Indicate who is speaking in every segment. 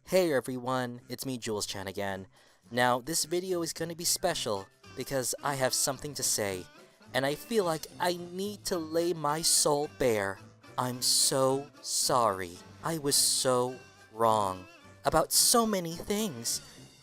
Speaker 1: Hey everyone, it's me Jules-chan again. Now, this video is going to be special because I have something to say, and I feel like I need to lay my soul bare. I'm so sorry. I was so wrong about so many things.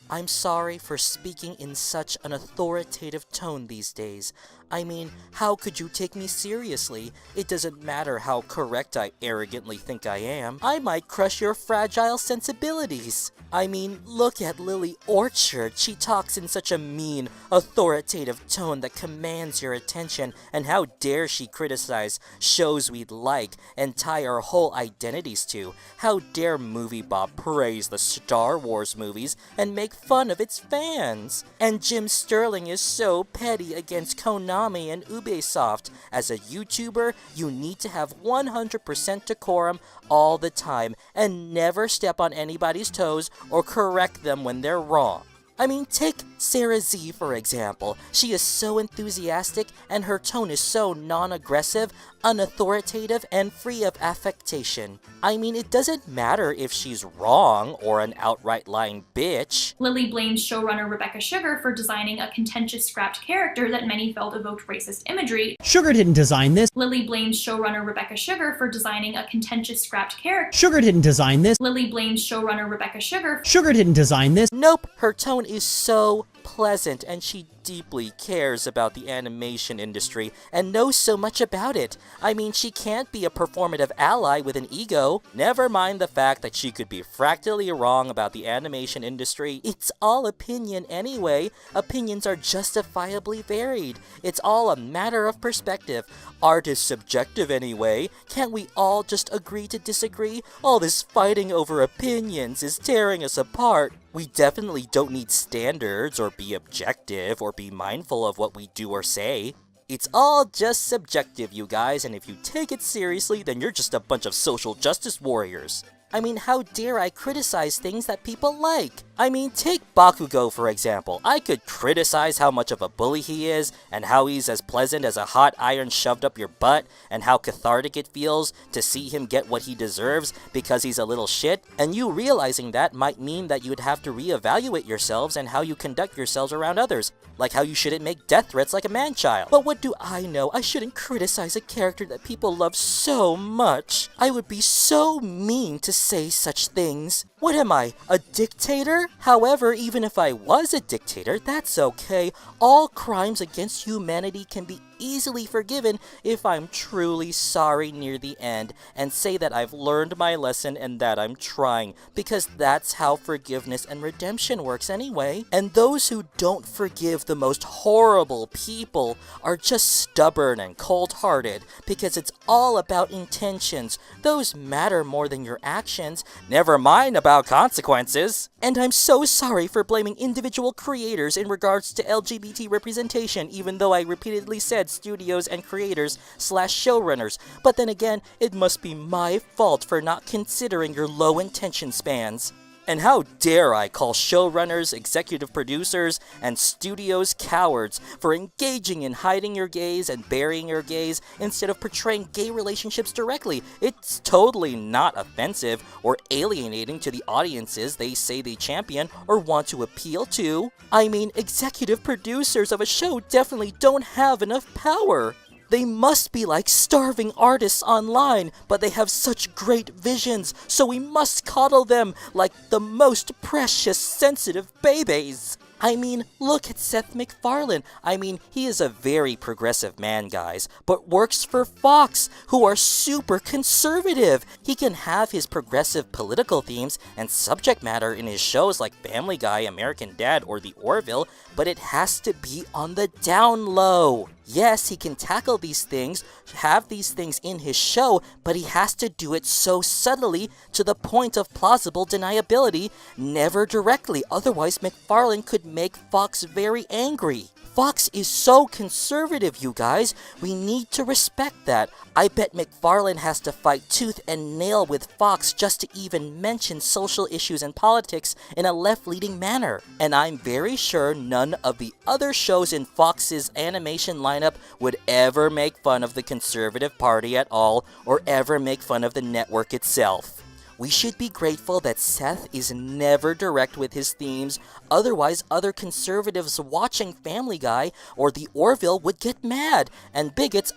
Speaker 1: I'm sorry for speaking in such an authoritative tone these days. I mean, how could you take me seriously? It doesn't matter how correct I arrogantly think I am. I might crush your fragile sensibilities. I mean, look at Lily Orchard. She talks in such a mean, authoritative tone that commands your attention, and how dare she criticize shows we'd like and tie our whole identities to? How dare Movie Bob praise the Star Wars movies and make fun of its fans? And Jim Sterling is so petty against Konami and Ubisoft. As a YouTuber, you need to have 100% decorum all the time and never step on anybody's toes or correct them when they're wrong. I mean, take Sarah Z for example. She is so enthusiastic and her tone is so non-aggressive, unauthoritative, and free of affectation. I mean, it doesn't matter if she's wrong or an outright lying bitch.
Speaker 2: Lily blames showrunner Rebecca Sugar for designing a contentious scrapped character that many felt evoked racist imagery.
Speaker 3: Sugar didn't design this.
Speaker 2: Lily blames showrunner Rebecca Sugar for designing a contentious scrapped character.
Speaker 3: Sugar didn't design this.
Speaker 2: Lily blames showrunner Rebecca Sugar.
Speaker 3: Sugar didn't design this.
Speaker 1: Nope, her tone is so pleasant and she deeply cares about the animation industry and knows so much about it. I mean, she can't be a performative ally with an ego. Never mind the fact that she could be fractally wrong about the animation industry. It's all opinion anyway. Opinions are justifiably varied. It's all a matter of perspective. Art is subjective anyway. Can't we all just agree to disagree? All this fighting over opinions is tearing us apart. We definitely don't need standards or be objective or be mindful of what we do or say. It's all just subjective, you guys, and if you take it seriously, then you're just a bunch of social justice warriors. I mean, how dare I criticize things that people like? I mean, take Bakugo for example. I could criticize how much of a bully he is, and how he's as pleasant as a hot iron shoved up your butt, and how cathartic it feels to see him get what he deserves because he's a little shit, and you realizing that might mean that you'd have to reevaluate yourselves and how you conduct yourselves around others, like how you shouldn't make death threats like a man-child. But what do I know? I shouldn't criticize a character that people love so much. I would be so mean to say such things. What am I, a dictator? However, even if I was a dictator, that's okay. All crimes against humanity can be easily forgiven if I'm truly sorry near the end and say that I've learned my lesson and that I'm trying, because that's how forgiveness and redemption works anyway. And those who don't forgive the most horrible people are just stubborn and cold-hearted, because it's all about intentions. Those matter more than your actions, never mind about consequences. And I'm so sorry for blaming individual creators in regards to LGBT representation, even though I repeatedly said studios and creators / showrunners. But then again, it must be my fault for not considering your low intention spans. And how dare I call showrunners, executive producers, and studios cowards for engaging in hiding your gays and burying your gays instead of portraying gay relationships directly. It's totally not offensive or alienating to the audiences they say they champion or want to appeal to. I mean, executive producers of a show definitely don't have enough power. They must be like starving artists online, but they have such great visions, so we must coddle them like the most precious, sensitive babies. I mean, look at Seth MacFarlane. I mean, he is a very progressive man, guys, but works for Fox, who are super conservative. He can have his progressive political themes and subject matter in his shows like Family Guy, American Dad, or The Orville, but it has to be on the down low. Yes, he can tackle these things, have these things in his show, but he has to do it so subtly to the point of plausible deniability, never directly, otherwise MacFarlane could make Fox very angry. Fox is so conservative, you guys. We need to respect that. I bet MacFarlane has to fight tooth and nail with Fox just to even mention social issues and politics in a left-leaning manner. And I'm very sure none of the other shows in Fox's animation lineup would ever make fun of the Conservative Party at all, or ever make fun of the network itself. We should be grateful that Seth is never direct with his themes, otherwise other conservatives watching Family Guy or the Orville would get mad, and bigots,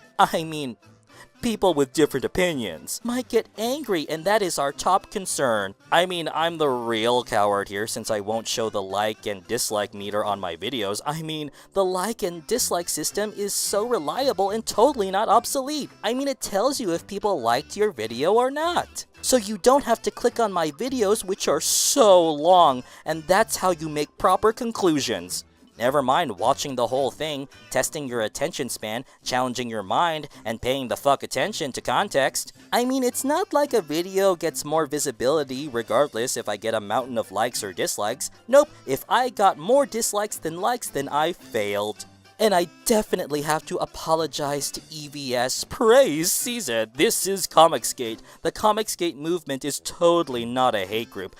Speaker 1: people with different opinions, might get angry, and that is our top concern. I'm the real coward here since I won't show the like and dislike meter on my videos. The like and dislike system is so reliable and totally not obsolete. It tells you if people liked your video or not. So you don't have to click on my videos, which are so long, and that's how you make proper conclusions. Never mind watching the whole thing, testing your attention span, challenging your mind, and paying the fuck attention to context. It's not like a video gets more visibility regardless if I get a mountain of likes or dislikes. Nope, if I got more dislikes than likes, then I failed. And I definitely have to apologize to EVS. Praise season. This is Comicsgate. The Comicsgate movement is totally not a hate group.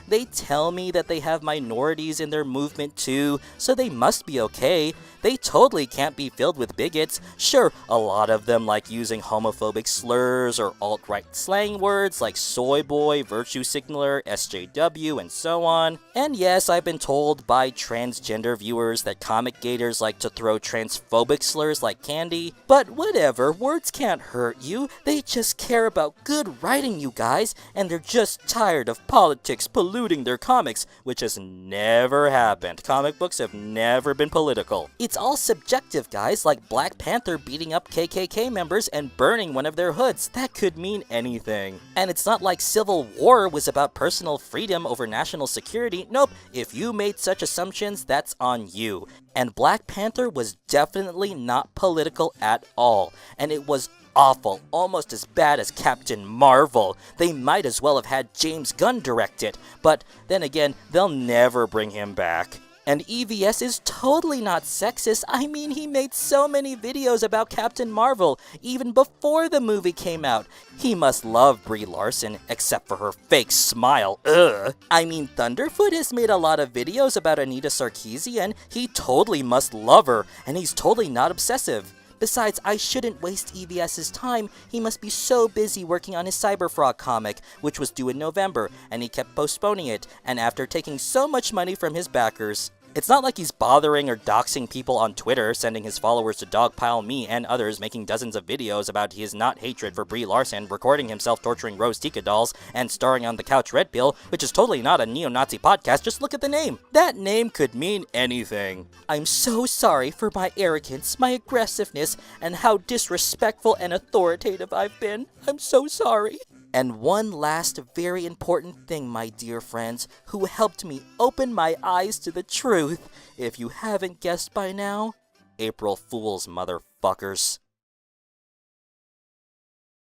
Speaker 1: They tell me that they have minorities in their movement too, so they must be okay. They totally can't be filled with bigots. Sure, a lot of them like using homophobic slurs or alt-right slang words like soy boy, virtue signaler, SJW, and so on. And yes, I've been told by transgender viewers that comic gators like to throw transphobic slurs like candy. But whatever, words can't hurt you. They just care about good writing, you guys, and they're just tired of politics polluting their comics, which has never happened. Comic books have never been political. It's all subjective, guys, like Black Panther beating up KKK members and burning one of their hoods. That could mean anything. And it's not like Civil War was about personal freedom over national security. Nope, if you made such assumptions, that's on you. And Black Panther was definitely not political at all. And it was awful, almost as bad as Captain Marvel. They might as well have had James Gunn direct it. But then again, they'll never bring him back. And EVS is totally not sexist. He made so many videos about Captain Marvel, even before the movie came out. He must love Brie Larson, except for her fake smile, ugh. Thunderfoot has made a lot of videos about Anita Sarkeesian. He totally must love her, and he's totally not obsessive. Besides, I shouldn't waste EVS's time. He must be so busy working on his Cyberfrog comic, which was due in November, and he kept postponing it, and after taking so much money from his backers. It's not like he's bothering or doxing people on Twitter, sending his followers to dogpile me and others, making dozens of videos about his not hatred for Brie Larson, recording himself torturing Rose Tika dolls, and starring on The Couch Red Pill, which is totally not a neo-Nazi podcast, just look at the name. That name could mean anything. I'm so sorry for my arrogance, my aggressiveness, and how disrespectful and authoritative I've been. I'm so sorry. And one last very important thing, my dear friends, who helped me open my eyes to the truth. If you haven't guessed by now, April Fools, motherfuckers.